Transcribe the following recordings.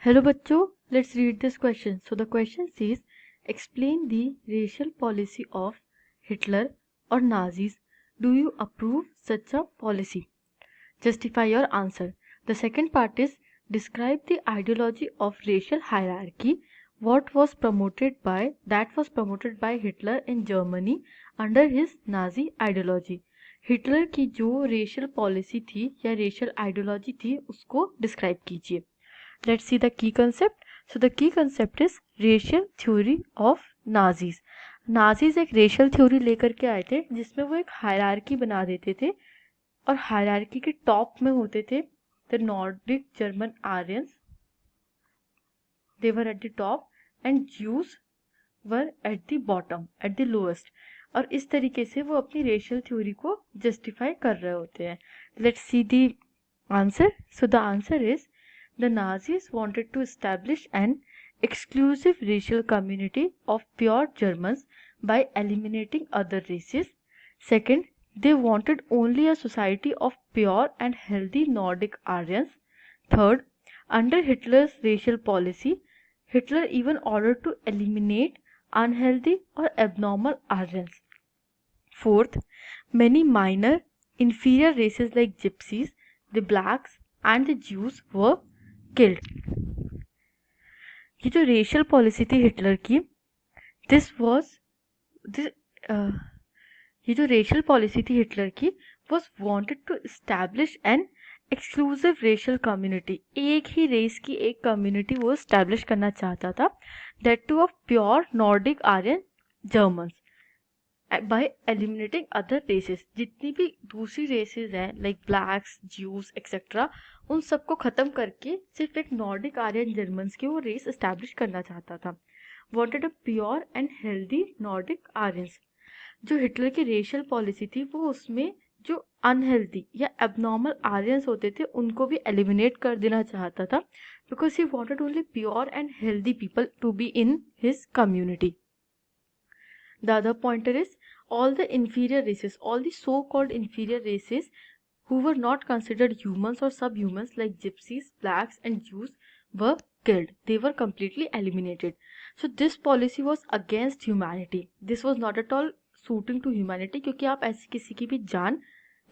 Hello बच्चों, let's read this question. So the question says, explain the racial policy of Hitler or Nazis. Do you approve such a policy? Justify your answer. The second part is, describe the ideology of racial hierarchy. What was promoted by Hitler in Germany under his Nazi ideology. Hitler की जो racial policy थी या racial ideology थी उसको describe कीजिए. Let's see the key concept. So the key concept is racial theory of Nazis. Nazis एक racial theory लेकर के आए थे जिसमें वो एक हायरार्की बना देते थे और हायरार्की के टॉप में होते थे the Nordic German Aryans. They were at the top and Jews were at the bottom, at the lowest. और इस तरीके से वो अपनी रेशियल थ्योरी को जस्टिफाई कर रहे होते हैं. Let's see the answer. So the answer is, the Nazis wanted to establish an exclusive racial community of pure Germans by eliminating other races. Second, they wanted only a society of pure and healthy Nordic Aryans. Third, under Hitler's racial policy, Hitler even ordered to eliminate unhealthy or abnormal Aryans. Fourth, many minor inferior races like Gypsies, the blacks and the Jews were killed. ये जो racial policy थी Hitler की, ये जो racial policy थी Hitler की was wanted to establish an exclusive racial community. एक ही race की एक कम्युनिटी वो establish करना चाहता था, that too of pure Nordic Aryan Germans, by eliminating other races. जितनी भी दूसरी रेसेस हैं लाइक ब्लैक्स, ज्यूज एक्सेट्रा, उन सबको ख़त्म करके सिर्फ एक नॉर्डिक आर्यन जर्मन्स की वो रेस एस्टैब्लिश करना चाहता था. Wanted a pure and healthy Nordic Aryans. जो हिटलर की रेशियल पॉलिसी थी वो उसमें जो अनहेल्दी या एबनॉर्मल आर्यंस होते थे उनको भी एलिमिनेट कर देना चाहता था, because he wanted only pure and healthy people to be in his community. The other pointer is, all the inferior races, all the so-called inferior races who were not considered humans or subhumans like gypsies, blacks and Jews were killed. They were completely eliminated. So this policy was against humanity. This was not at all suiting to humanity क्योंकि आप ऐसी किसी की भी जान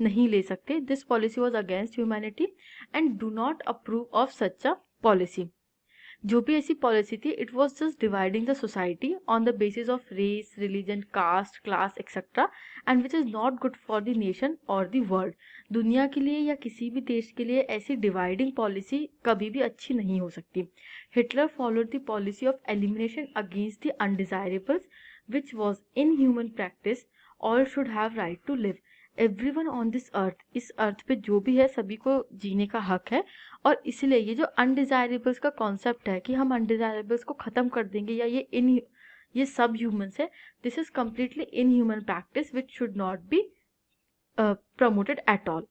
नहीं ले सकते. This policy was against humanity and do not approve of such a policy. जो भी ऐसी पॉलिसी थी, it was just dividing the society on the basis of race, religion, caste, class etcetera, and which is not good for the nation और the world. दुनिया के लिए या किसी भी देश के लिए ऐसी डिवाइडिंग पॉलिसी कभी भी अच्छी नहीं हो सकती. Hitler followed the policy of elimination against the undesirables which was in human practice. All should have right to live. Everyone on this earth, इस अर्थ पे जो भी है सभी को जीने का हक है. और इसलिए ये जो अनडिजायरेबल्स का कॉन्सेप्ट है कि हम अनडिजायरेबल्स को ख़त्म कर देंगे या ये सब ह्यूमंस है, this is completely in human practice which should not be promoted at all.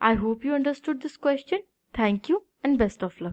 I hope you understood this question. Thank you and best of luck.